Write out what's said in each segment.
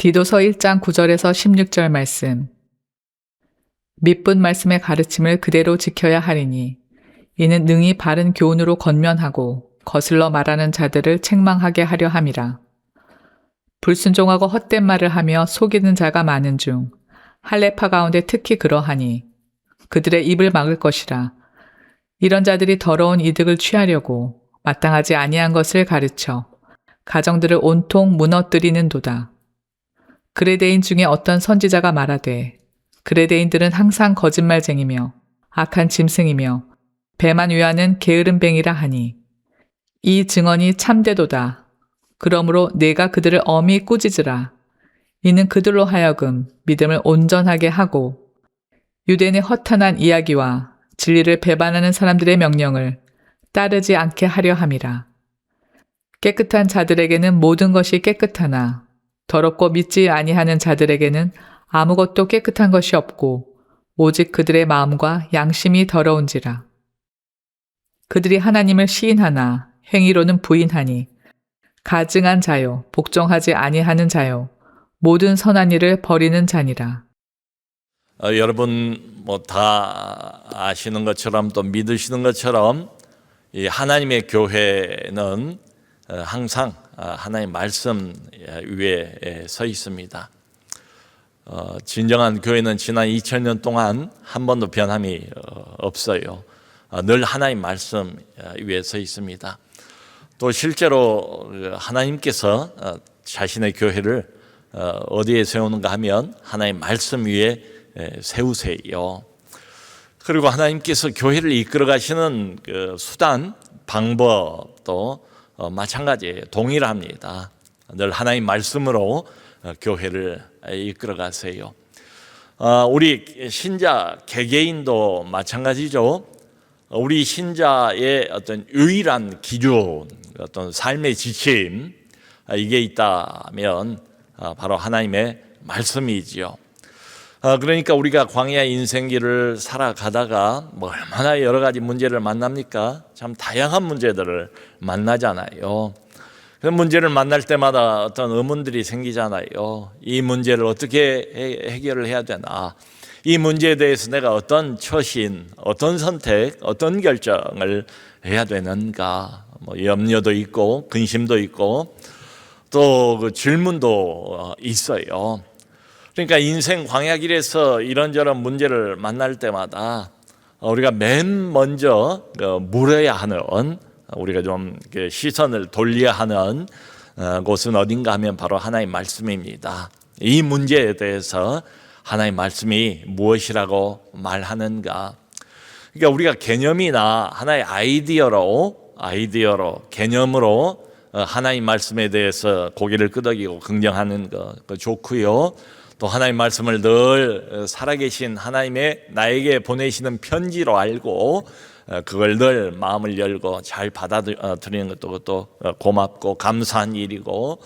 디도서 1장 9절에서 16절 말씀. 밑분 말씀의 가르침을 그대로 지켜야 하리니 이는 능히 바른 교훈으로 권면하고 거슬러 말하는 자들을 책망하게 하려 함이라. 불순종하고 헛된 말을 하며 속이는 자가 많은 중 할례파 가운데 특히 그러하니 그들의 입을 막을 것이라. 이런 자들이 더러운 이득을 취하려고 마땅하지 아니한 것을 가르쳐 가정들을 온통 무너뜨리는도다. 그레데인 중에 어떤 선지자가 말하되 그레데인들은 항상 거짓말쟁이며 악한 짐승이며 배만 위하는 게으름뱅이라 하니 이 증언이 참되도다. 그러므로 내가 그들을 엄히 꾸짖으라. 이는 그들로 하여금 믿음을 온전하게 하고 유대인의 허탄한 이야기와 진리를 배반하는 사람들의 명령을 따르지 않게 하려 함이라. 깨끗한 자들에게는 모든 것이 깨끗하나 더럽고 믿지 아니하는 자들에게는 아무것도 깨끗한 것이 없고 오직 그들의 마음과 양심이 더러운지라. 그들이 하나님을 시인하나 행위로는 부인하니 가증한 자요 복종하지 아니하는 자요 모든 선한 일을 버리는 자니라. 여러분 다 아시는 것처럼 또 믿으시는 것처럼 이 하나님의 교회는 항상 하나님의 말씀 위에 서 있습니다. 진정한 교회는 지난 2000년 동안 한 번도 변함이 없어요. 늘 하나님 말씀 위에 서 있습니다. 또 실제로 하나님께서 자신의 교회를 어디에 세우는가 하면 하나님 말씀 위에 세우세요. 그리고 하나님께서 교회를 이끌어 가시는 그 수단, 방법도 마찬가지예요. 동일합니다. 늘 하나님 말씀으로 교회를 이끌어 가세요. 우리 신자 개개인도 마찬가지죠. 우리 신자의 어떤 유일한 기준, 어떤 삶의 지침, 이게 있다면 바로 하나님의 말씀이지요. 그러니까 우리가 광야 인생길을 살아가다가 얼마나 여러 가지 문제를 만납니까? 참 다양한 문제들을 만나잖아요. 그 문제를 만날 때마다 어떤 의문들이 생기잖아요. 이 문제를 어떻게 해결을 해야 되나? 이 문제에 대해서 내가 어떤 처신, 어떤 선택, 어떤 결정을 해야 되는가? 염려도 있고 근심도 있고 또 그 질문도 있어요. 그러니까 인생 광야길에서 이런저런 문제를 만날 때마다 우리가 맨 먼저 물어야 하는, 우리가 좀 시선을 돌려야 하는 곳은 어딘가 하면 바로 하나님 말씀입니다. 이 문제에 대해서 하나님 말씀이 무엇이라고 말하는가? 그러니까 우리가 개념이나 하나의 아이디어로 개념으로 하나님 말씀에 대해서 고개를 끄덕이고 긍정하는 거 좋고요. 또 하나님 말씀을 늘 살아계신 하나님의 나에게 보내시는 편지로 알고 그걸 늘 마음을 열고 잘 받아들이는 것도 그것도 고맙고 감사한 일이고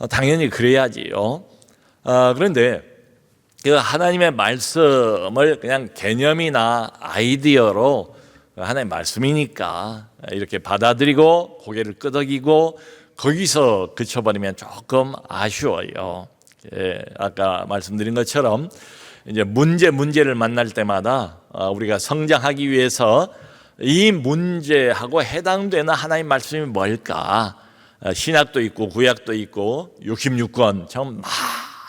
당연히 그래야지요. 그런데 그 하나님의 말씀을 그냥 개념이나 아이디어로 하나님의 말씀이니까 이렇게 받아들이고 고개를 끄덕이고 거기서 그쳐버리면 조금 아쉬워요. 아까 말씀드린 것처럼 이제 문제를 만날 때마다 우리가 성장하기 위해서 이 문제하고 해당되는 하나님 말씀이 뭘까? 신약도 있고 구약도 있고 66권 참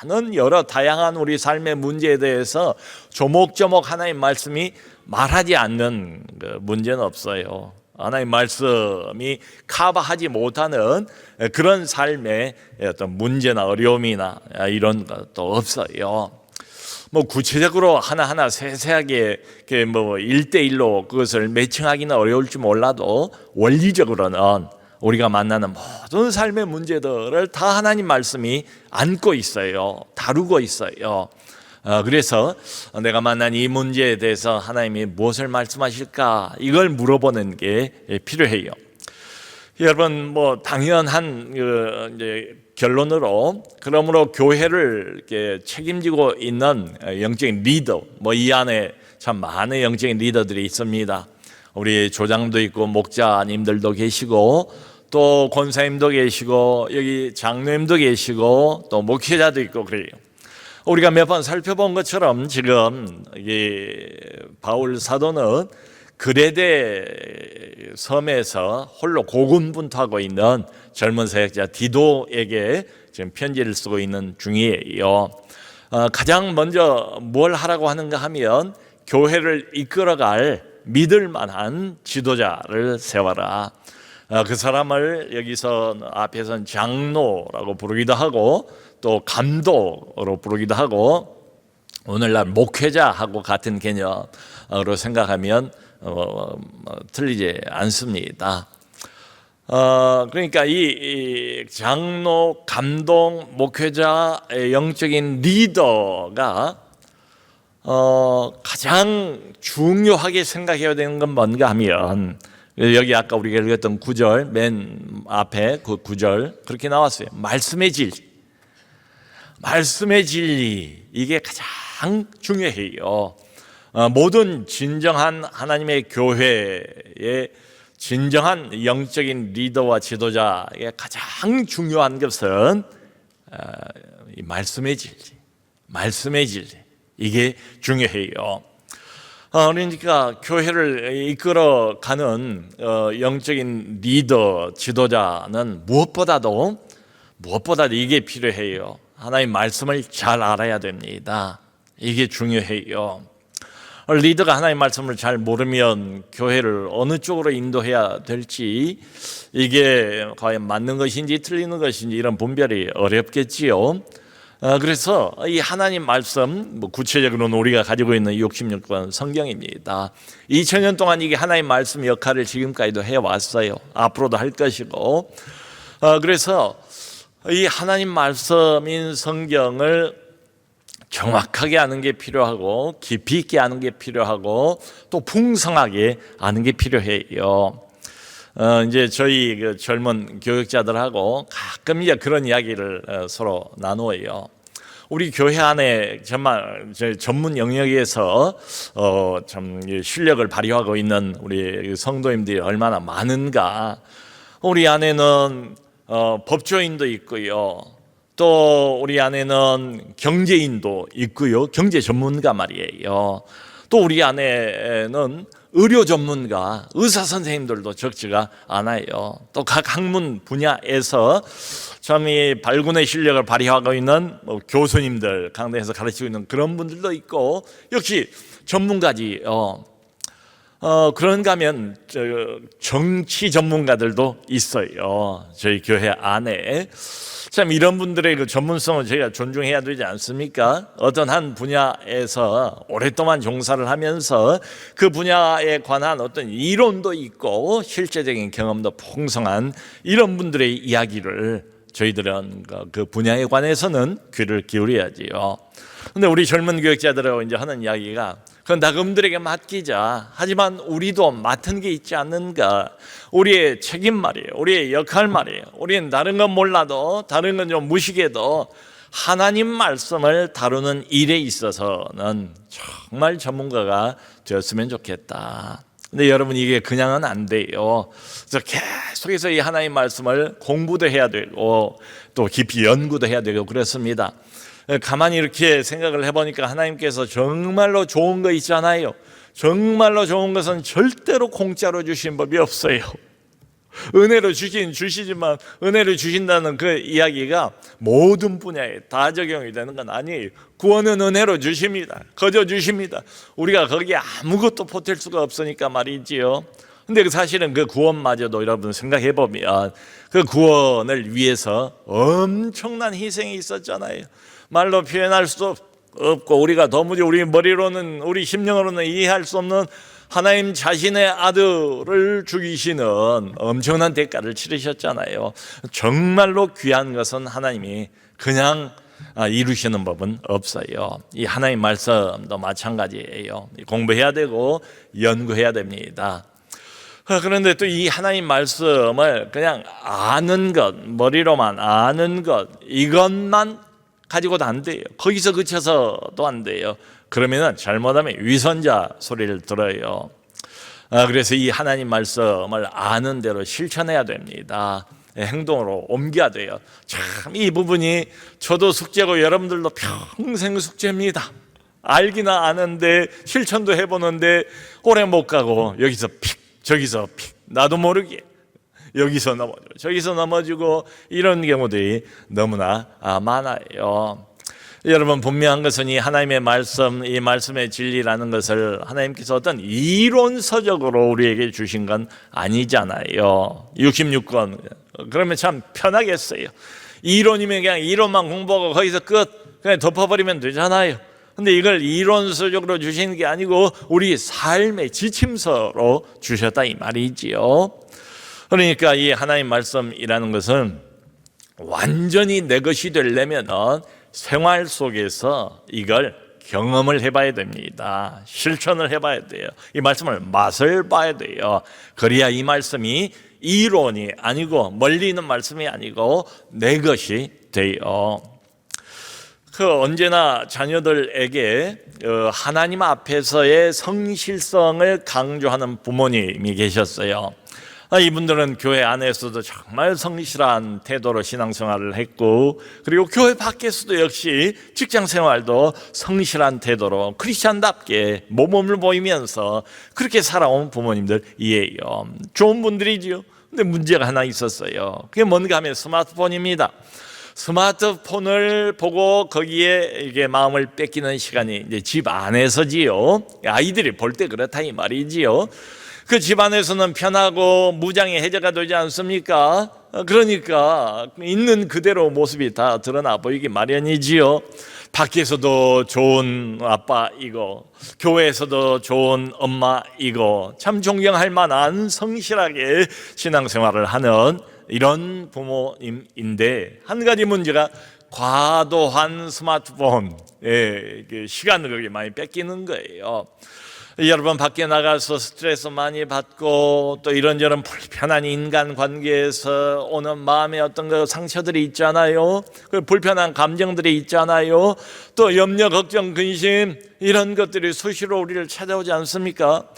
많은 여러 다양한 우리 삶의 문제에 대해서 조목조목 하나님 말씀이 말하지 않는 그 문제는 없어요. 하나님 말씀이 커버하지 못하는 그런 삶의 어떤 문제나 어려움이나 이런 것도 없어요. 구체적으로 하나하나 세세하게 1대1로 그것을 매칭하기는 어려울지 몰라도 원리적으로는 우리가 만나는 모든 삶의 문제들을 다 하나님 말씀이 안고 있어요. 다루고 있어요. 그래서 내가 만난 이 문제에 대해서 하나님이 무엇을 말씀하실까? 이걸 물어보는 게 필요해요. 여러분, 당연한 이제 결론으로 그러므로 교회를 이렇게 책임지고 있는 영적인 리더, 이 안에 참 많은 영적인 리더들이 있습니다. 우리 조장도 있고 목자님들도 계시고 또 권사님도 계시고 여기 장로님도 계시고 또 목회자도 있고 그래요. 우리가 몇 번 살펴본 것처럼 지금 이 바울 사도는 그레데 섬에서 홀로 고군분투하고 있는 젊은 사역자 디도에게 지금 편지를 쓰고 있는 중이에요. 가장 먼저 뭘 하라고 하는가 하면 교회를 이끌어갈 믿을 만한 지도자를 세워라. 그 사람을 여기서 앞에서는 장로라고 부르기도 하고 또 감독으로 부르기도 하고 오늘날 목회자하고 같은 개념으로 생각하면 틀리지 않습니다. 그러니까 이 장로, 감독, 목회자의 영적인 리더가 가장 중요하게 생각해야 되는 건 뭔가 하면 여기 아까 우리가 읽었던 9절 맨 앞에 그 9절 그렇게 나왔어요. 말씀의 진리. 말씀의 진리 이게 가장 중요해요. 모든 진정한 하나님의 교회의 진정한 영적인 리더와 지도자의 가장 중요한 것은 이 말씀의 진리, 말씀의 진리 이게 중요해요. 그러니까 교회를 이끌어가는 영적인 리더, 지도자는 무엇보다도 이게 필요해요. 하나님 말씀을 잘 알아야 됩니다. 이게 중요해요. 리더가 하나님 말씀을 잘 모르면 교회를 어느 쪽으로 인도해야 될지 이게 과연 맞는 것인지 틀리는 것인지 이런 분별이 어렵겠지요. 그래서 이 하나님 말씀 구체적으로는 우리가 가지고 있는 66권 성경입니다. 2000년 동안 이게 하나님 말씀 역할을 지금까지도 해왔어요. 앞으로도 할 것이고 그래서 이 하나님 말씀인 성경을 정확하게 아는 게 필요하고 깊이 있게 아는 게 필요하고 또 풍성하게 아는 게 필요해요. 이제 저희 그 젊은 교육자들하고 가끔 이제 그런 이야기를 서로 나누어요. 우리 교회 안에 정말 전문 영역에서 참 실력을 발휘하고 있는 우리 성도님들이 얼마나 많은가. 우리 안에는 법조인도 있고요. 또 우리 안에는 경제인도 있고요. 경제 전문가 말이에요. 또 우리 안에는 의료 전문가, 의사 선생님들도 적지가 않아요. 또 각 학문 분야에서 참 이 발군의 실력을 발휘하고 있는 교수님들, 강단에서 가르치고 있는 그런 분들도 있고 역시 전문가지요. 그런가 하면 정치 전문가들도 있어요. 저희 교회 안에. 참 이런 분들의 그 전문성을 저희가 존중해야 되지 않습니까? 어떤 한 분야에서 오랫동안 종사를 하면서 그 분야에 관한 어떤 이론도 있고 실제적인 경험도 풍성한 이런 분들의 이야기를 저희들은 그 분야에 관해서는 귀를 기울여야지요. 근데 우리 젊은 교육자들하고 이제 하는 이야기가 그건 다 그분들에게 맡기자. 하지만 우리도 맡은 게 있지 않는가. 우리의 책임 말이에요. 우리의 역할 말이에요. 우리는 다른 건 몰라도 다른 건 좀 무식해도 하나님 말씀을 다루는 일에 있어서는 정말 전문가가 되었으면 좋겠다. 근데 여러분 이게 그냥은 안 돼요. 그래서 계속해서 이 하나님 말씀을 공부도 해야 되고 또 깊이 연구도 해야 되고 그렇습니다. 가만히 이렇게 생각을 해보니까 하나님께서 정말로 좋은 거 있잖아요. 정말로 좋은 것은 절대로 공짜로 주신 법이 없어요. 은혜로 주시지만 은혜로 주신다는 그 이야기가 모든 분야에 다 적용이 되는 건 아니에요. 구원은 은혜로 주십니다. 거저 주십니다. 우리가 거기에 아무것도 보탤 수가 없으니까 말이지요. 근데 사실은 그 구원마저도 여러분 생각해 보면 그 구원을 위해서 엄청난 희생이 있었잖아요. 말로 표현할 수 없고 우리가 도무지 우리 머리로는 우리 심령으로는 이해할 수 없는 하나님 자신의 아들을 죽이시는 엄청난 대가를 치르셨잖아요. 정말로 귀한 것은 하나님이 그냥 이루시는 법은 없어요. 이 하나님 말씀도 마찬가지예요. 공부해야 되고 연구해야 됩니다. 그런데 또 이 하나님 말씀을 그냥 아는 것, 머리로만 아는 것, 이것만 가지고도 안 돼요. 거기서 그쳐서도 안 돼요. 그러면 잘못하면 위선자 소리를 들어요. 그래서 이 하나님 말씀을 아는 대로 실천해야 됩니다. 행동으로 옮겨야 돼요. 참 이 부분이 저도 숙제고 여러분들도 평생 숙제입니다. 알기나 아는데 실천도 해보는데 오래 못 가고 여기서 픽 저기서 픽 나도 모르게 여기서 넘어지고 저기서 넘어지고 이런 경우들이 너무나 많아요. 여러분 분명한 것은 이 하나님의 말씀, 이 말씀의 진리라는 것을 하나님께서 어떤 이론서적으로 우리에게 주신 건 아니잖아요. 66권 그러면 참 편하겠어요. 이론이면 그냥 이론만 공부하고 거기서 끝 그냥 덮어버리면 되잖아요. 근데 이걸 이론서적으로 주시는 게 아니고 우리 삶의 지침서로 주셨다 이 말이지요. 그러니까 이 하나님 말씀이라는 것은 완전히 내 것이 되려면 생활 속에서 이걸 경험을 해봐야 됩니다. 실천을 해봐야 돼요. 이 말씀을 맛을 봐야 돼요. 그래야 이 말씀이 이론이 아니고 멀리 있는 말씀이 아니고 내 것이 돼요. 언제나 자녀들에게 하나님 앞에서의 성실성을 강조하는 부모님이 계셨어요. 이분들은 교회 안에서도 정말 성실한 태도로 신앙생활을 했고 그리고 교회 밖에서도 역시 직장생활도 성실한 태도로 크리스찬답게 모범을 보이면서 그렇게 살아온 부모님들이에요. 좋은 분들이지요. 근데 문제가 하나 있었어요. 그게 뭔가 하면 스마트폰입니다. 스마트폰을 보고 거기에 이게 마음을 뺏기는 시간이 이제 집 안에서지요. 아이들이 볼 때 그렇다 이 말이지요. 그 집안에서는 편하고 무장의 해제가 되지 않습니까? 그러니까 있는 그대로 모습이 다 드러나 보이기 마련이지요. 밖에서도 좋은 아빠이고 교회에서도 좋은 엄마이고 참 존경할 만한 성실하게 신앙생활을 하는 이런 부모님인데 한 가지 문제가 과도한 스마트폰 시간을 그렇게 많이 뺏기는 거예요. 여러분 밖에 나가서 스트레스 많이 받고 또 이런저런 불편한 인간관계에서 오는 마음의 어떤 그 상처들이 있잖아요. 그 불편한 감정들이 있잖아요. 또 염려, 걱정, 근심 이런 것들이 수시로 우리를 찾아오지 않습니까?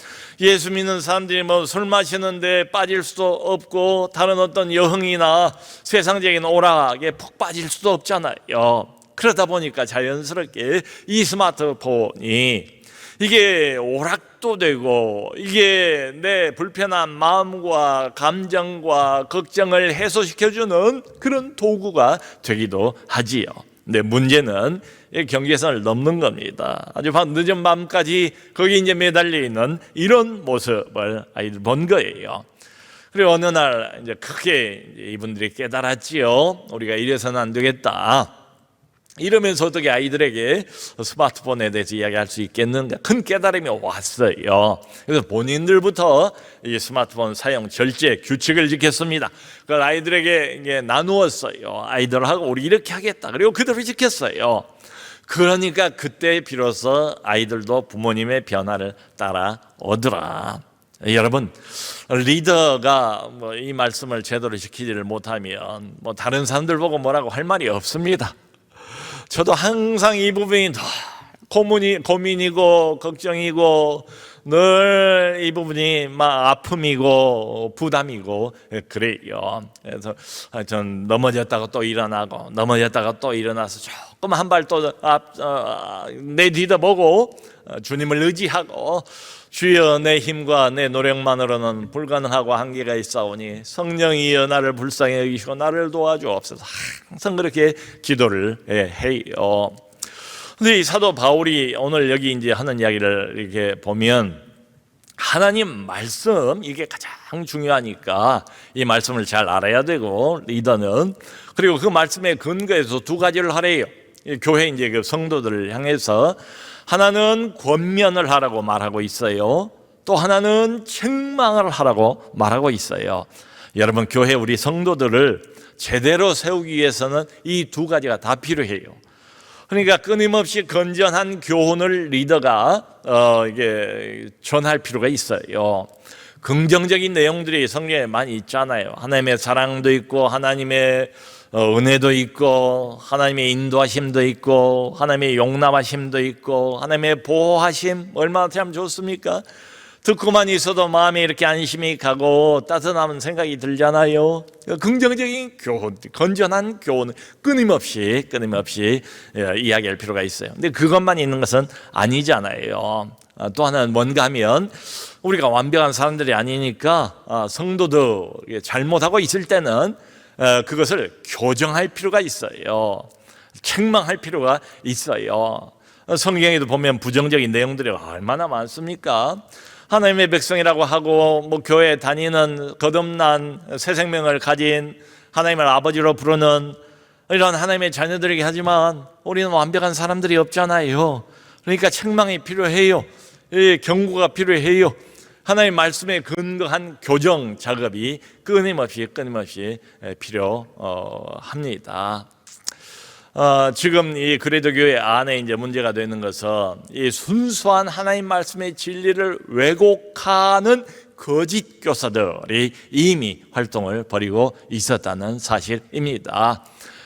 예수 믿는 사람들이 뭐 술 마시는데 빠질 수도 없고 다른 어떤 여흥이나 세상적인 오락에 푹 빠질 수도 없잖아요. 그러다 보니까 자연스럽게 이 스마트폰이 이게 오락도 되고 이게 내 불편한 마음과 감정과 걱정을 해소시켜주는 그런 도구가 되기도 하지요. 근데 문제는 경계선을 넘는 겁니다. 아주 늦은 밤까지 거기 이제 매달려 있는 이런 모습을 아이들 본 거예요. 그리고 어느 날 이제 크게 이분들이 깨달았지요. 우리가 이래서는 안 되겠다. 이러면서 어떻게 아이들에게 스마트폰에 대해서 이야기할 수 있겠는가? 큰 깨달음이 왔어요. 그래서 본인들부터 이 스마트폰 사용 절제 규칙을 지켰습니다. 그걸 아이들에게 이제 나누었어요. 아이들하고 우리 이렇게 하겠다. 그리고 그대로 지켰어요. 그러니까 그때 비로소 아이들도 부모님의 변화를 따라오더라. 여러분, 리더가 이 말씀을 제대로 지키지를 못하면 다른 사람들 보고 뭐라고 할 말이 없습니다. 저도 항상 이 부분이 더 고민이고 걱정이고 늘 이 부분이 막 아픔이고 부담이고 그래요. 그래서 전 넘어졌다가 또 일어나고 넘어졌다가 또 일어나서 조금 한 발 또 내뒤다보고 주님을 의지하고 주여 내 힘과 내 노력만으로는 불가능하고 한계가 있사오니 성령이여 나를 불쌍히 여기시고 나를 도와주옵소서. 항상 그렇게 기도를 해요. 근데 이 사도 바울이 오늘 여기 이제 하는 이야기를 이렇게 보면 하나님 말씀 이게 가장 중요하니까 이 말씀을 잘 알아야 되고 리더는 그리고 그 말씀의 근거에서 두 가지를 하래요. 교회 이제 그 성도들을 향해서 하나는 권면을 하라고 말하고 있어요. 또 하나는 책망을 하라고 말하고 있어요. 여러분 교회 우리 성도들을 제대로 세우기 위해서는 이 두 가지가 다 필요해요. 그러니까 끊임없이 건전한 교훈을 리더가 이게 전할 필요가 있어요. 긍정적인 내용들이 성경에 많이 있잖아요. 하나님의 사랑도 있고 하나님의 은혜도 있고 하나님의 인도하심도 있고 하나님의 용납하심도 있고 하나님의 보호하심 얼마나 참 좋습니까? 듣고만 있어도 마음에 이렇게 안심이 가고 따뜻한 생각이 들잖아요. 긍정적인 교훈, 건전한 교훈 끊임없이 이야기할 필요가 있어요. 근데 그것만 있는 것은 아니잖아요. 또 하나는 뭔가 하면 우리가 완벽한 사람들이 아니니까 성도들 잘못하고 있을 때는 그것을 교정할 필요가 있어요. 책망할 필요가 있어요. 성경에도 보면 부정적인 내용들이 얼마나 많습니까? 하나님의 백성이라고 하고 교회에 다니는 거듭난 새 생명을 가진 하나님을 아버지로 부르는 이런 하나님의 자녀들에게 하지만 우리는 완벽한 사람들이 없잖아요. 그러니까 책망이 필요해요. 경고가 필요해요. 하나님의 말씀에 근거한 교정 작업이 끊임없이 필요합니다. 지금 이 그레도 교회 안에 이제 문제가 되는 것은 이 순수한 하나님 말씀의 진리를 왜곡하는 거짓 교사들이 이미 활동을 벌이고 있었다는 사실입니다.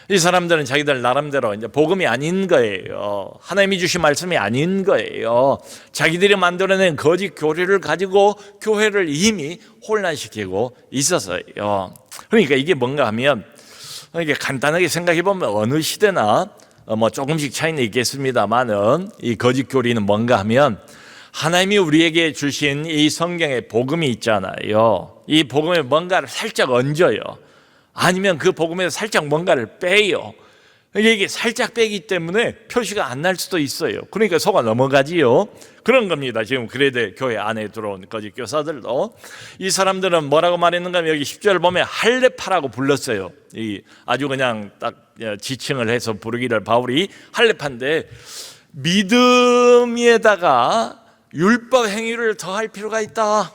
이 사람들은 자기들 나름대로 이제 복음이 아닌 거예요. 하나님이 주신 말씀이 아닌 거예요. 자기들이 만들어낸 거짓 교리를 가지고 교회를 이미 혼란시키고 있었어요. 그러니까 이게 뭔가 하면 이게 간단하게 생각해 보면 어느 시대나 조금씩 차이는 있겠습니다만은 이 거짓 교리는 뭔가 하면 하나님이 우리에게 주신 이 성경의 복음이 있잖아요. 이 복음에 뭔가를 살짝 얹어요. 아니면 그 복음에서 살짝 뭔가를 빼요. 이게 살짝 빼기 때문에 표시가 안 날 수도 있어요. 그러니까 속아 넘어가지요. 그런 겁니다. 지금 그레데 교회 안에 들어온 거짓 교사들도. 이 사람들은 뭐라고 말했는가 하면 여기 10절을 보면 할레파라고 불렀어요. 이 아주 그냥 딱 지칭을 해서 부르기를 바울이 할레파인데 믿음에다가 율법 행위를 더할 필요가 있다.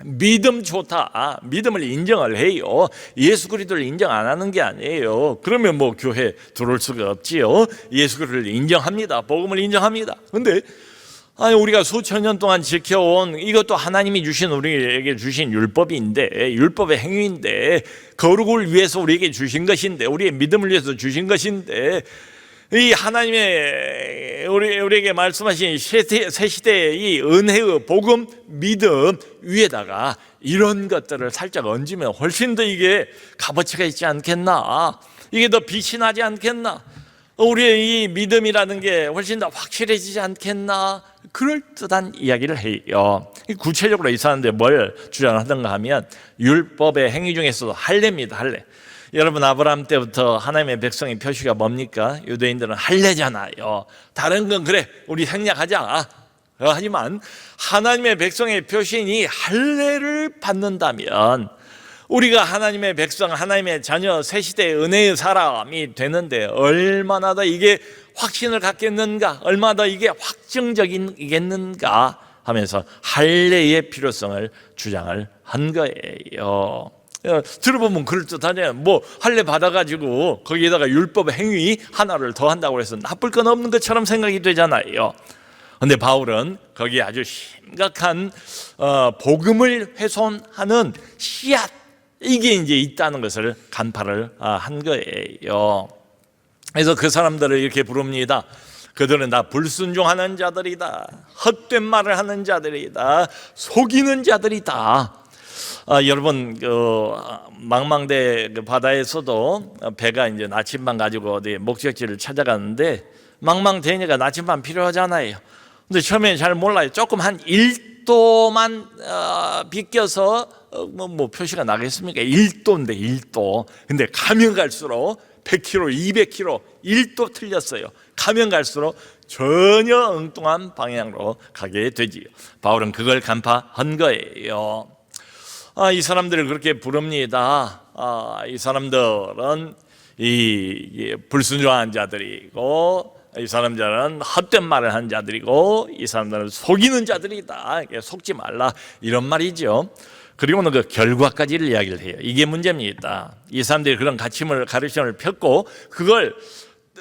믿음 좋다. 믿음을 인정을 해요. 예수 그리스도를 인정 안 하는 게 아니에요. 그러면 교회 들어올 수가 없지요. 예수 그리스도를 인정합니다. 복음을 인정합니다. 근데 우리가 수천 년 동안 지켜온 이것도 하나님이 주신 우리에게 주신 율법인데, 율법의 행위인데, 거룩을 위해서 우리에게 주신 것인데, 우리의 믿음을 위해서 주신 것인데, 이 하나님의 우리에게 말씀하신 새 시대의 이 은혜의 복음, 믿음 위에다가 이런 것들을 살짝 얹으면 훨씬 더 이게 값어치가 있지 않겠나? 이게 더 빛이 나지 않겠나? 우리의 이 믿음이라는 게 훨씬 더 확실해지지 않겠나? 그럴듯한 이야기를 해요. 구체적으로 이 사람들 뭘 주장하던가 하면 율법의 행위 중에서도 할례입니다. 할례. 여러분, 아브라함 때부터 하나님의 백성의 표시가 뭡니까? 유대인들은 할례잖아요. 다른 건 그래 우리 생략하자. 하지만 하나님의 백성의 표시니 할례를 받는다면 우리가 하나님의 백성, 하나님의 자녀, 새 시대의 은혜의 사람이 되는데 얼마나 더 이게 확신을 갖겠는가, 얼마나 더 이게 확정적이겠는가 하면서 할례의 필요성을 주장을 한 거예요. 들어보면 그럴듯하잖아요. 할례 받아가지고 거기에다가 율법 행위 하나를 더 한다고 해서 나쁠 건 없는 것처럼 생각이 되잖아요. 그런데 바울은 거기에 아주 심각한 복음을 훼손하는 씨앗, 이게 이제 있다는 것을 간파를 한 거예요. 그래서 그 사람들을 이렇게 부릅니다. 그들은 다 불순종하는 자들이다. 헛된 말을 하는 자들이다. 속이는 자들이다. 여러분, 망망대 바다에서도 배가 이제 나침반 가지고 어디 목적지를 찾아가는데 망망대니까 나침반 필요하잖아요. 근데 처음에 잘 몰라요. 조금 한 1도만 비껴서 표시가 나겠습니까? 1도인데 1도. 근데 가면 갈수록 100km, 200km, 1도 틀렸어요. 가면 갈수록 전혀 엉뚱한 방향으로 가게 되지요. 바울은 그걸 간파한 거예요. 이 사람들을 그렇게 부릅니다. 이 사람들은 이 불순종한 자들이고, 이 사람들은 헛된 말을 하는 자들이고, 이 사람들은 속이는 자들이다. 속지 말라, 이런 말이죠. 그리고는 그 결과까지를 이야기를 해요. 이게 문제입니다. 이 사람들이 그런 가르침을 폈고 그걸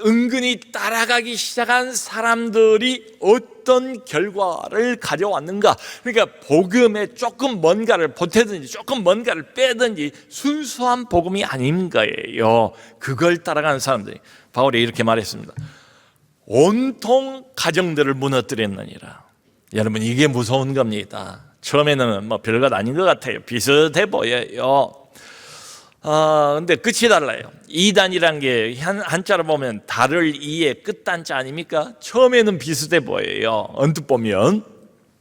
은근히 따라가기 시작한 사람들이 어떤 결과를 가져왔는가? 그러니까 복음에 조금 뭔가를 보태든지 조금 뭔가를 빼든지 순수한 복음이 아닌 거예요. 그걸 따라가는 사람들이, 바울이 이렇게 말했습니다. 온통 가정들을 무너뜨렸느니라. 여러분, 이게 무서운 겁니다. 처음에는 뭐 별것 아닌 것 같아요. 비슷해 보여요. 근데 끝이 달라요. 이단이란 게 한자로 보면 달을 이에 끝단자 아닙니까? 처음에는 비슷해 보여요. 언뜻 보면.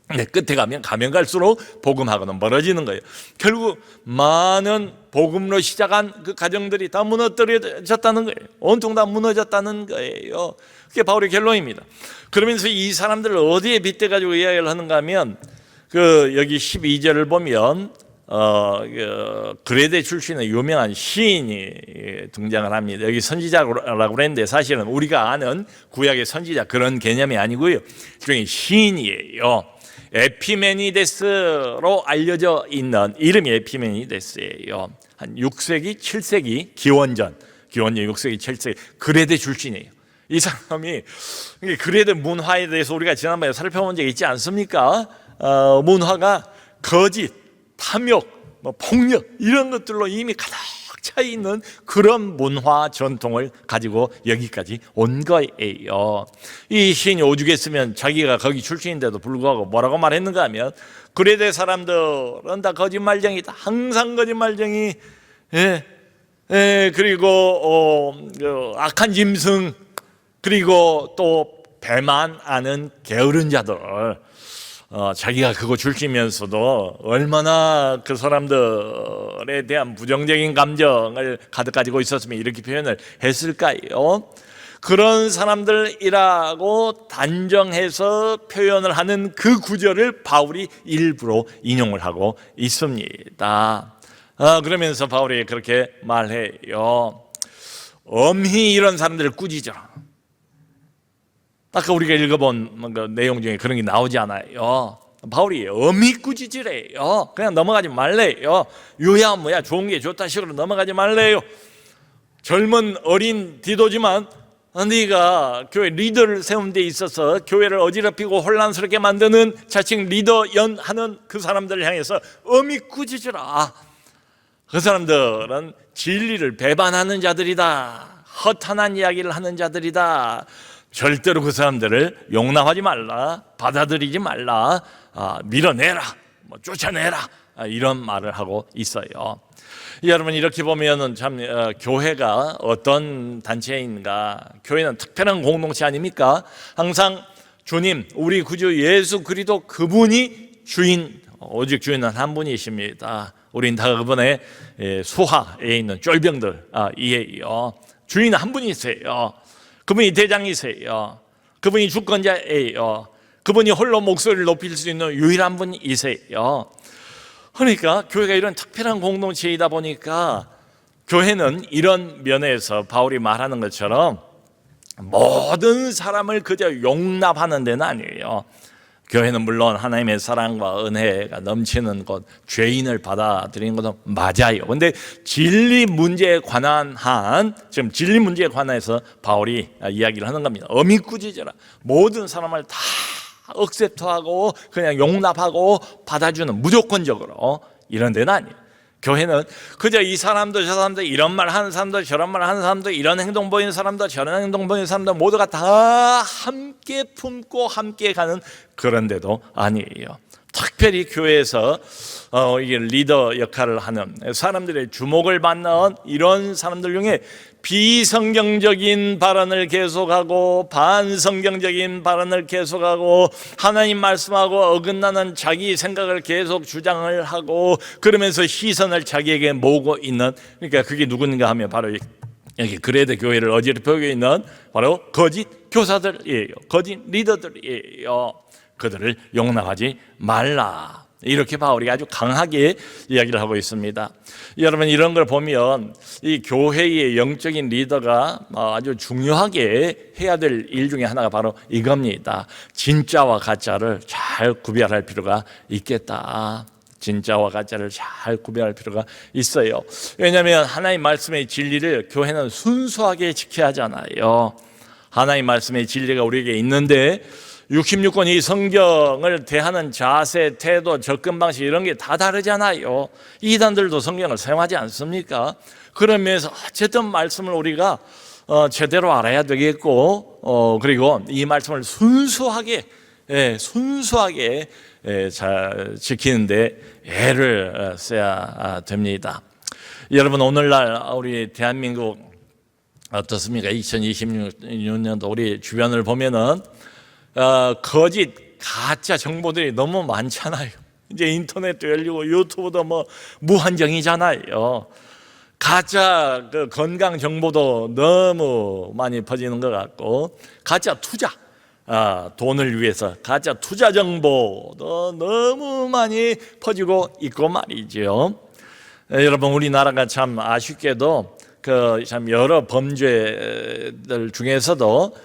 근데 끝에 가면 갈수록 복음하고는 멀어지는 거예요. 결국 많은 복음으로 시작한 그 가정들이 다 무너뜨려졌다는 거예요. 온통 다 무너졌다는 거예요. 그게 바울의 결론입니다. 그러면서 이 사람들을 어디에 빗대가지고 이야기를 하는가 하면 여기 12절을 보면 그레데 출신의 유명한 시인이 등장을 합니다. 여기 선지자라고 그랬는데 사실은 우리가 아는 구약의 선지자 그런 개념이 아니고요. 일종의 시인이에요. 에피메니데스로 알려져 있는 이름이 에피메니데스예요. 한 6세기, 7세기 기원전 6세기, 7세기 그레데 출신이에요. 이 사람이 그레데 문화에 대해서 우리가 지난번에 살펴본 적이 있지 않습니까? 문화가 거짓, 탐욕, 폭력 이런 것들로 이미 가득 차 있는 그런 문화 전통을 가지고 여기까지 온 거예요. 이 시인이 오죽했으면 자기가 거기 출신인데도 불구하고 뭐라고 말했는가 하면 그레데 사람들은 다 거짓말쟁이다. 항상 거짓말쟁이. 그리고 악한 짐승, 그리고 또 배만 아는 게으른 자들. 자기가 그거 출신이면서도 얼마나 그 사람들에 대한 부정적인 감정을 가득 가지고 있었으면 이렇게 표현을 했을까요? 그런 사람들이라고 단정해서 표현을 하는 그 구절을 바울이 일부러 인용을 하고 있습니다. 그러면서 바울이 그렇게 말해요. 엄히 이런 사람들을 꾸짖어라. 아까 우리가 읽어본 그 내용 중에 그런 게 나오지 않아요. 바울이 엄히 꾸짖으래요. 그냥 넘어가지 말래요. 유야 뭐야 좋은 게 좋다 식으로 넘어가지 말래요. 젊은 어린 디도지만 네가 교회 리더를 세운 데 있어서 교회를 어지럽히고 혼란스럽게 만드는 자칭 리더 연하는 그 사람들을 향해서 엄히 꾸짖으라. 그 사람들은 진리를 배반하는 자들이다. 허탄한 이야기를 하는 자들이다. 절대로 그 사람들을 용납하지 말라, 받아들이지 말라, 밀어내라, 쫓아내라, 이런 말을 하고 있어요. 여러분, 이렇게 보면은 참 교회가 어떤 단체인가? 교회는 특별한 공동체 아닙니까? 항상 주님, 우리 구주 예수 그리스도 그분이 주인, 오직 주인은 한 분이십니다. 우린 다 그분의 수하에 있는 쫄병들이에요. 주인 한 분이세요. 그분이 대장이세요. 그분이 주권자예요. 그분이 홀로 목소리를 높일 수 있는 유일한 분이세요. 그러니까 교회가 이런 특별한 공동체이다 보니까 교회는 이런 면에서 바울이 말하는 것처럼 모든 사람을 그저 용납하는 데는 아니에요. 교회는 물론 하나님의 사랑과 은혜가 넘치는 곳, 죄인을 받아들이는 것은 맞아요. 그런데 진리 문제에 관한 지금 진리 문제에 관해서 바울이 이야기를 하는 겁니다. 엄히 꾸짖어라. 모든 사람을 다 억셉트하고 그냥 용납하고 받아주는 무조건적으로 이런 데는 아니에요. 교회는 그저 이 사람도 저 사람도 이런 말 하는 사람도 저런 말 하는 사람도 이런 행동 보이는 사람도 저런 행동 보이는 사람도 모두가 다 함께 품고 함께 가는 그런 데도 아니에요. 특별히 교회에서 이게 리더 역할을 하는 사람들의 주목을 받는 이런 사람들 중에 비성경적인 발언을 계속하고 반성경적인 발언을 계속하고 하나님 말씀하고 어긋나는 자기 생각을 계속 주장을 하고 그러면서 시선을 자기에게 모으고 있는, 그러니까 그게 누군가 하면 바로 여기 그레데 교회를 어지럽히고 있는 바로 거짓 교사들이에요. 거짓 리더들이에요. 그들을 용납하지 말라. 이렇게 바울이 아주 강하게 이야기를 하고 있습니다. 여러분, 이런 걸 보면 이 교회의 영적인 리더가 아주 중요하게 해야 될 일 중에 하나가 바로 이겁니다. 진짜와 가짜를 잘 구별할 필요가 있겠다. 진짜와 가짜를 잘 구별할 필요가 있어요. 왜냐하면 하나님 말씀의 진리를 교회는 순수하게 지켜야 하잖아요. 하나님 말씀의 진리가 우리에게 있는데 66권 이 성경을 대하는 자세, 태도, 접근 방식 이런 게 다 다르잖아요. 이단들도 성경을 사용하지 않습니까? 그런 면에서 어쨌든 말씀을 우리가 제대로 알아야 되겠고 그리고 이 말씀을 순수하게 순수하게 잘 지키는데 애를 써야 됩니다. 여러분, 오늘날 우리 대한민국 어떻습니까? 2026년도 우리 주변을 보면은 거짓 가짜 정보들이 너무 많잖아요. 이제 인터넷도 열리고 유튜브도 뭐 무한정이잖아요. 가짜 그 건강 정보도 너무 많이 퍼지는 것 같고, 가짜 투자, 돈을 위해서 가짜 투자 정보도 너무 많이 퍼지고 있고 말이죠. 여러분, 우리나라가 참 아쉽게도 그 참 여러 범죄들 중에서도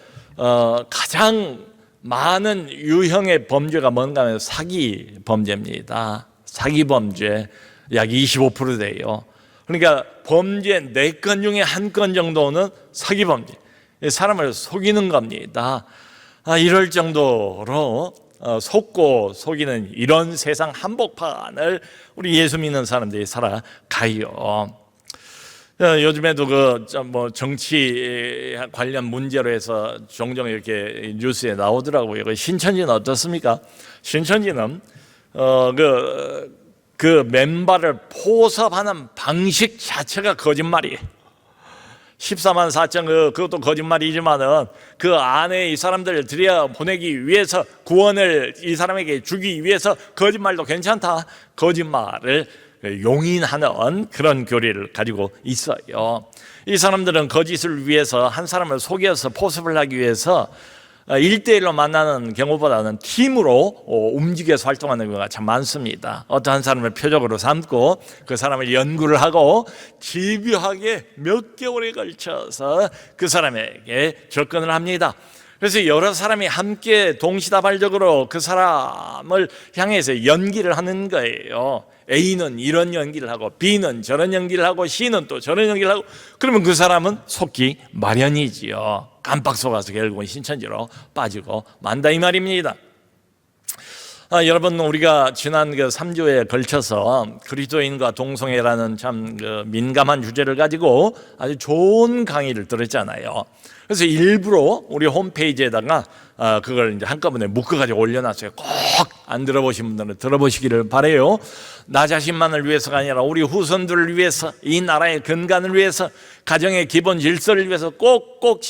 가장 많은 유형의 범죄가 뭔가 하면 사기 범죄입니다. 사기 범죄 약 25% 돼요. 그러니까 범죄 4건 중에 1건 정도는 사기 범죄, 사람을 속이는 겁니다. 이럴 정도로 속고 속이는 이런 세상 한복판을 우리 예수 믿는 사람들이 살아가요. 요즘에도 뭐 정치 관련 문제로 해서 종종 이렇게 뉴스에 나오더라고요. 신천지는 어떻습니까? 신천지는 그 멤버를 포섭하는 방식 자체가 거짓말이에요. 14만 4천 그것도 거짓말이지만은 그 안에 이 사람들을 들여보내기 위해서, 구원을 이 사람에게 주기 위해서 거짓말도 괜찮다, 거짓말을 용인하는 그런 교리를 가지고 있어요. 이 사람들은 거짓을 위해서, 한 사람을 속여서 포섭을 하기 위해서 1대1로 만나는 경우보다는 팀으로 움직여서 활동하는 경우가 참 많습니다. 어떠한 사람을 표적으로 삼고 그 사람을 연구를 하고 집요하게 몇 개월에 걸쳐서 그 사람에게 접근을 합니다. 그래서 여러 사람이 함께 동시다발적으로 그 사람을 향해서 연기를 하는 거예요. A는 이런 연기를 하고 B는 저런 연기를 하고 C는 또 저런 연기를 하고, 그러면 그 사람은 속기 마련이지요. 깜빡 속아서 결국은 신천지로 빠지고 만다 이 말입니다. 여러분, 우리가 지난 3주에 걸쳐서 그리스도인과 동성애라는 참 민감한 주제를 가지고 아주 좋은 강의를 들었잖아요. 그래서 일부러 우리 홈페이지에다가 그걸 이제 한꺼번에 묶어가지고 올려놨어요. 꼭 안 들어보신 분들은 들어보시기를 바라요. 나 자신만을 위해서가 아니라 우리 후손들을 위해서, 이 나라의 근간을 위해서, 가정의 기본 질서를 위해서 꼭꼭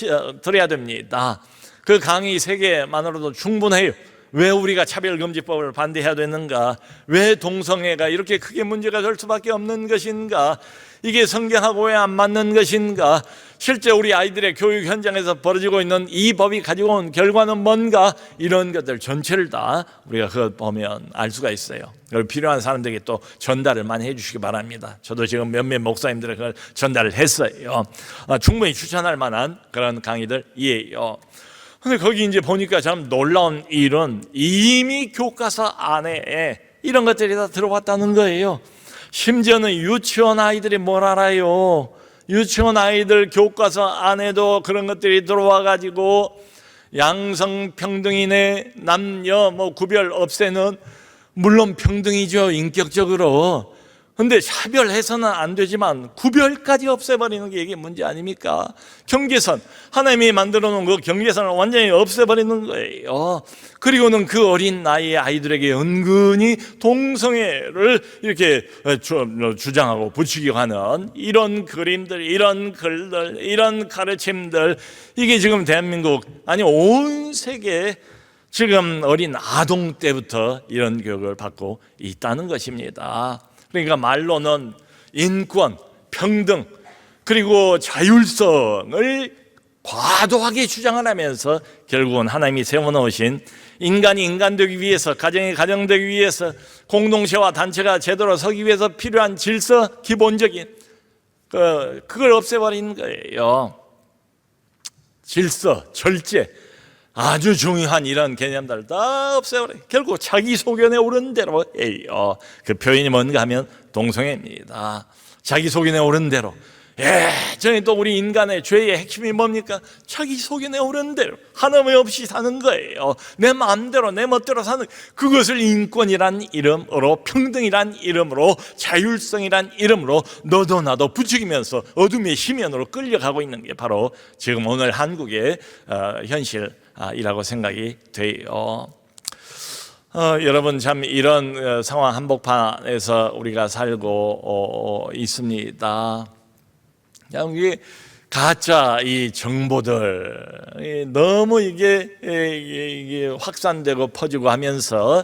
들어야 됩니다. 그 강의 3개만으로도 충분해요. 왜 우리가 차별금지법을 반대해야 되는가? 왜 동성애가 이렇게 크게 문제가 될 수밖에 없는 것인가? 이게 성경하고 왜 안 맞는 것인가? 실제 우리 아이들의 교육 현장에서 벌어지고 있는 이 법이 가지고 온 결과는 뭔가? 이런 것들 전체를 다 우리가 그걸 보면 알 수가 있어요. 필요한 사람들에게 또 전달을 많이 해주시기 바랍니다. 저도 지금 몇몇 목사님들의 그걸 전달을 했어요. 충분히 추천할 만한 그런 강의들이에요. 근데 거기 이제 보니까 참 놀라운 일은 이미 교과서 안에 이런 것들이 다 들어왔다는 거예요. 심지어는 유치원 아이들이 뭘 알아요? 유치원 아이들 교과서 안에도 그런 것들이 들어와 가지고 양성평등이네, 남녀 뭐 구별 없애는, 물론 평등이죠, 인격적으로. 근데 차별해서는 안 되지만 구별까지 없애버리는 게 이게 문제 아닙니까? 경계선, 하나님이 만들어 놓은 그 경계선을 완전히 없애버리는 거예요. 그리고는 그 어린 나이의 아이들에게 은근히 동성애를 이렇게 주장하고 부추기고 하는 이런 그림들, 이런 글들, 이런 가르침들, 이게 지금 대한민국, 아니 온 세계에 지금 어린 아동 때부터 이런 교육을 받고 있다는 것입니다. 그러니까 말로는 인권, 평등, 그리고 자율성을 과도하게 주장을 하면서 결국은 하나님이 세워놓으신 인간이 인간 되기 위해서, 가정이 가정 되기 위해서, 공동체와 단체가 제대로 서기 위해서 필요한 질서, 기본적인 그걸 없애버리는 거예요. 질서, 절제, 아주 중요한 이런 개념들 다 없애버려요. 결국 자기 소견에 오른 대로 해요. 그 표현이 뭔가 하면 동성애입니다. 자기 소견에 오른 대로. 저희 또 우리 인간의 죄의 핵심이 뭡니까? 자기 소견에 오른 대로 하나님 없이 사는 거예요. 내 마음대로 내 멋대로 사는, 그것을 인권이란 이름으로, 평등이란 이름으로, 자율성이란 이름으로 너도 나도 부추기면서 어둠의 심연으로 끌려가고 있는 게 바로 지금 오늘 한국의 현실이라고 생각이 돼요. 여러분 참 이런 상황 한복판에서 우리가 살고 있습니다. 이게 가짜 이 정보들 너무 이게 확산되고 퍼지고 하면서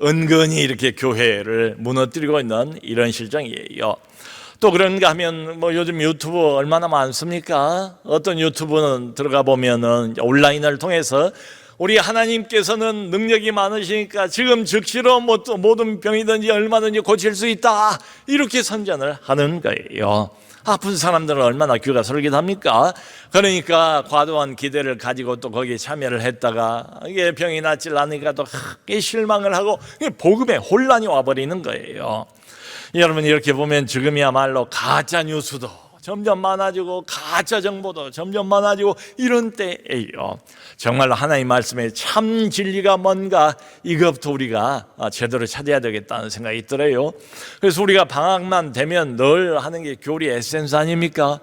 은근히 이렇게 교회를 무너뜨리고 있는 이런 실정이에요. 또 그런가 하면 뭐 요즘 유튜브 얼마나 많습니까? 어떤 유튜브는 들어가 보면은 온라인을 통해서 우리 하나님께서는 능력이 많으시니까 지금 즉시로 모든 병이든지 얼마든지 고칠 수 있다, 이렇게 선전을 하는 거예요. 아픈 사람들은 얼마나 귀가 솔깃합니까? 그러니까 과도한 기대를 가지고 또 거기에 참여를 했다가 이게 병이 낫질 않으니까 또 크게 실망을 하고 복음에 혼란이 와버리는 거예요. 여러분, 이렇게 보면 지금이야말로 가짜 뉴스도 점점 많아지고 가짜 정보도 점점 많아지고 이런 때예요. 정말로 하나님 말씀의 참 진리가 뭔가, 이것부터 우리가 제대로 찾아야 되겠다는 생각이 들어요. 그래서 우리가 방학만 되면 늘 하는 게 교리 에센스 아닙니까?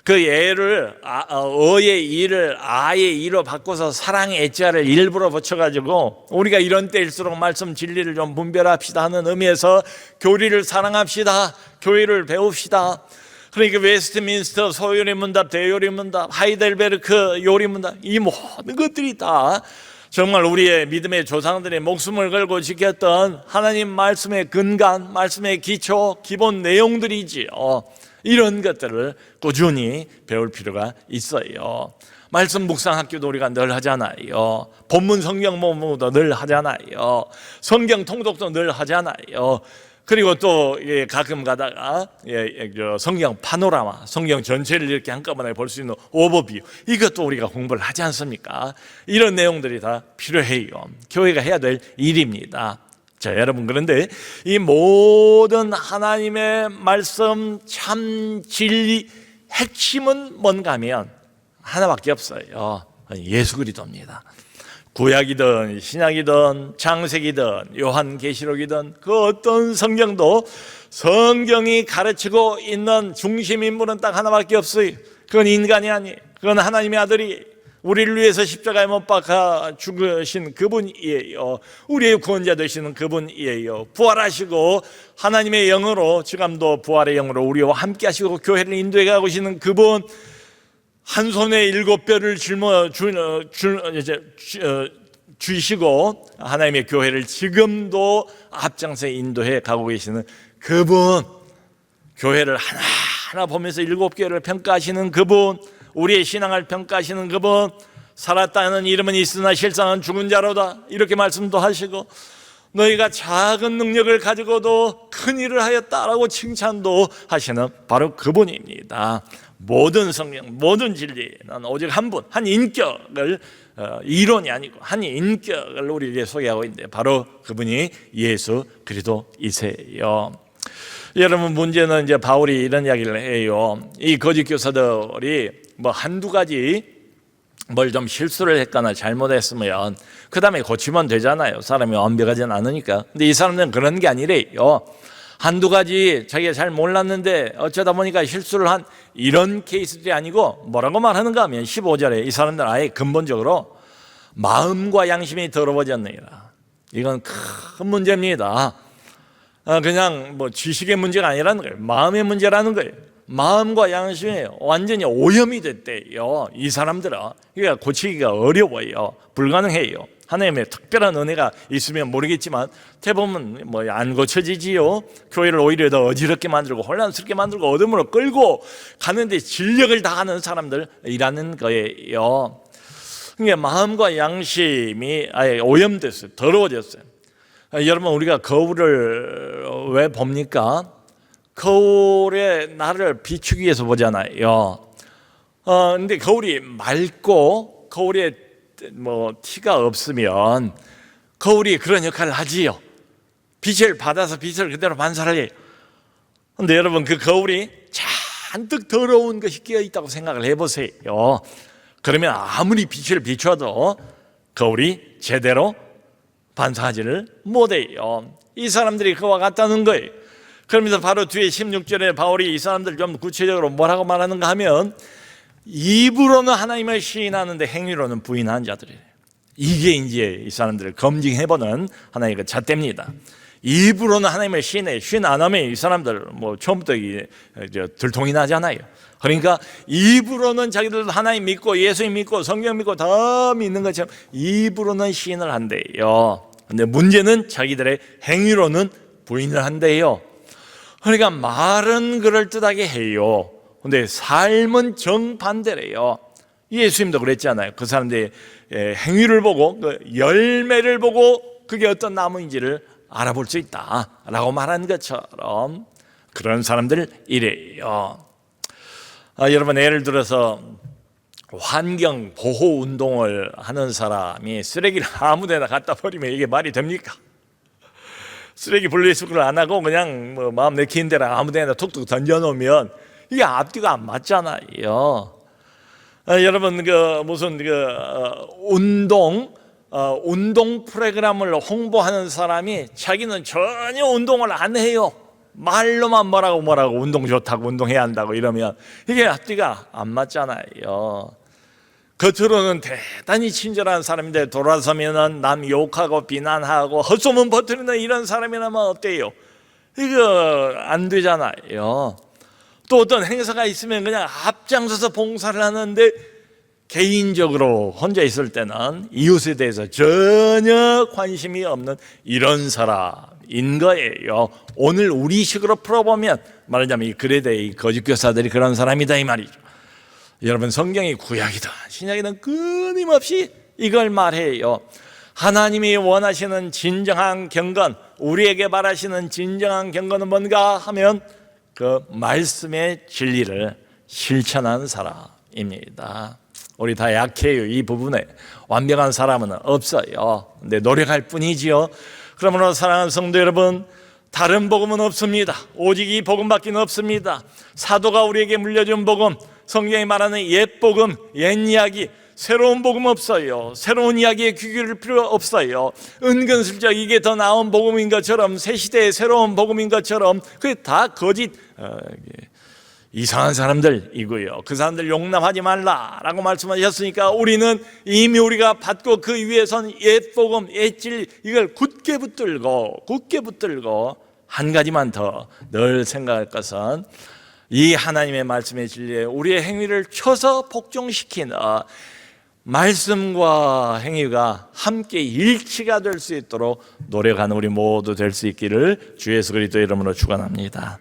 그 애를 어의 이를 아의 이로 바꿔서 사랑의 애자를 일부러 붙여가지고 우리가 이런 때일수록 말씀 진리를 좀 분별합시다 하는 의미에서 교리를 사랑합시다, 교회를 배웁시다. 그러니까 웨스트민스터 소요리 문답, 대요리 문답, 하이델베르크 요리 문답, 이 모든 것들이 다 정말 우리의 믿음의 조상들의 목숨을 걸고 지켰던 하나님 말씀의 근간, 말씀의 기초, 기본 내용들이지요. 이런 것들을 꾸준히 배울 필요가 있어요. 말씀 묵상 학교도 우리가 늘 하잖아요. 본문 성경 모모도 늘 하잖아요. 성경 통독도 늘 하잖아요. 그리고 또 가끔 가다가 성경 파노라마, 성경 전체를 이렇게 한꺼번에 볼 수 있는 오버뷰, 이것도 우리가 공부를 하지 않습니까? 이런 내용들이 다 필요해요. 교회가 해야 될 일입니다. 자, 여러분, 그런데 이 모든 하나님의 말씀 참 진리 핵심은 뭔가 하면 하나밖에 없어요. 예수 그리스도입니다. 구약이든 신약이든 창세기든 요한계시록이든 그 어떤 성경도 성경이 가르치고 있는 중심 인물은 딱 하나밖에 없어요. 그건 인간이 아니에요. 그건 하나님의 아들이 우리를 위해서 십자가에 못 박아 죽으신 그분이에요. 우리의 구원자 되시는 그분이에요. 부활하시고 하나님의 영으로, 지금도 부활의 영으로 우리와 함께 하시고 교회를 인도해 가고 계시는 그분, 한 손에 7뼈를 주시고 하나님의 교회를 지금도 앞장서 인도해 가고 계시는 그분, 교회를 하나하나 보면서 7개를 평가하시는 그분, 우리의 신앙을 평가하시는 그분, 살았다는 이름은 있으나 실상은 죽은 자로다, 이렇게 말씀도 하시고 너희가 작은 능력을 가지고도 큰 일을 하였다라고 칭찬도 하시는 바로 그분입니다. 모든 성경, 모든 진리는 오직 한 분, 한 인격을, 이론이 아니고 한 인격을 우리에게 소개하고 있는데 바로 그분이 예수 그리스도이세요. 여러분, 문제는 이제 바울이 이런 이야기를 해요. 이 거짓 교사들이 뭐 한두 가지 뭘 좀 실수를 했거나 잘못했으면 그 다음에 고치면 되잖아요. 사람이 완벽하진 않으니까. 근데 이 사람들은 그런 게 아니래요. 한두 가지 자기가 잘 몰랐는데 어쩌다 보니까 실수를 한 이런 케이스들이 아니고 뭐라고 말하는가 하면 15절에 이 사람들은 아예 근본적으로 마음과 양심이 더러워졌느니라. 이건 큰 문제입니다. 그냥 뭐 지식의 문제가 아니라는 거예요. 마음의 문제라는 거예요. 마음과 양심이 완전히 오염이 됐대요. 이 사람들은. 그러니까 고치기가 어려워요. 불가능해요. 하나님의 특별한 은혜가 있으면 모르겠지만 대부분 뭐 안 고쳐지지요. 교회를 오히려 더 어지럽게 만들고 혼란스럽게 만들고 어둠으로 끌고 가는데 진력을 다하는 사람들이라는 거예요. 그러니까 마음과 양심이 아예 오염됐어요. 더러워졌어요. 여러분, 우리가 거울을 왜 봅니까? 거울에 나를 비추기 위해서 보잖아요. 근데 거울이 맑고 거울에 뭐 티가 없으면 거울이 그런 역할을 하지요. 빛을 받아서 빛을 그대로 반사를 해요. 근데 여러분, 그 거울이 잔뜩 더러운 것이 끼어 있다고 생각을 해보세요. 그러면 아무리 빛을 비춰도 거울이 제대로 반사하지를 못해요. 이 사람들이 그와 같다는 거예요. 그러면서 바로 뒤에 16절에 바울이 이 사람들 좀 구체적으로 뭐라고 말하는가 하면 입으로는 하나님을 시인하는데 행위로는 부인하는 자들이에요. 이게 이제 이 사람들을 검증해보는 하나의 그 잣대입니다. 입으로는 하나님을 신해, 신 안 하면 이 사람들 뭐 처음부터 들통이 나잖아요. 그러니까 입으로는 자기들 하나님 믿고 예수님 믿고 성경 믿고 다 믿는 것처럼 입으로는 시인을 한대요. 근데 문제는 자기들의 행위로는 부인을 한대요. 그러니까 말은 그럴듯하게 해요. 근데 삶은 정반대래요. 예수님도 그랬잖아요. 그 사람들의 행위를 보고 그 열매를 보고 그게 어떤 나무인지를 알아볼 수 있다라고 말한 것처럼 그런 사람들이래요. 여러분, 예를 들어서 환경 보호 운동을 하는 사람이 쓰레기를 아무데나 갖다 버리면 이게 말이 됩니까? 쓰레기 분리수거를 안 하고 그냥 뭐 마음 내키는 대로 아무데나 툭툭 던져놓으면 이게 앞뒤가 안 맞잖아요. 여러분, 무슨 운동 프로그램을 홍보하는 사람이 자기는 전혀 운동을 안 해요. 말로만 뭐라고 운동 좋다고 운동해야 한다고 이러면 이게 앞뒤가 안 맞잖아요. 겉으로는 대단히 친절한 사람인데 돌아서면은 남 욕하고 비난하고 헛소문 퍼뜨리는 이런 사람이라면 어때요? 이거 안 되잖아요. 또 어떤 행사가 있으면 그냥 앞장서서 봉사를 하는데 개인적으로 혼자 있을 때는 이웃에 대해서 전혀 관심이 없는 이런 사람인 거예요. 오늘 우리식으로 풀어보면 말하자면 이 그레데이 거짓교사들이 그런 사람이다 이 말이죠. 여러분, 성경이 구약이든 신약이든 끊임없이 이걸 말해요. 하나님이 원하시는 진정한 경건, 우리에게 바라시는 진정한 경건은 뭔가 하면 그 말씀의 진리를 실천하는 사람입니다. 우리 다 약해요. 이 부분에 완벽한 사람은 없어요. 근데 노력할 뿐이지요. 그러므로 사랑하는 성도 여러분, 다른 복음은 없습니다. 오직 이 복음밖에 없습니다. 사도가 우리에게 물려준 복음, 성경이 말하는 옛 복음, 옛 이야기, 새로운 복음 없어요. 새로운 이야기에 귀 기울일 필요 없어요. 은근슬쩍 이게 더 나은 복음인 것처럼, 새 시대의 새로운 복음인 것처럼 그게 다 거짓 이상한 사람들이고요. 그 사람들 용납하지 말라라고 말씀하셨으니까 우리는 이미 우리가 받고 그 위에선 옛 복음, 옛 진리 이걸 굳게 붙들고 한 가지만 더 늘 생각할 것은 이 하나님의 말씀의 진리에 우리의 행위를 쳐서 복종시키는 말씀과 행위가 함께 일치가 될 수 있도록 노력하는 우리 모두 될 수 있기를 주 예수 그리스도의 이름으로 축원합니다.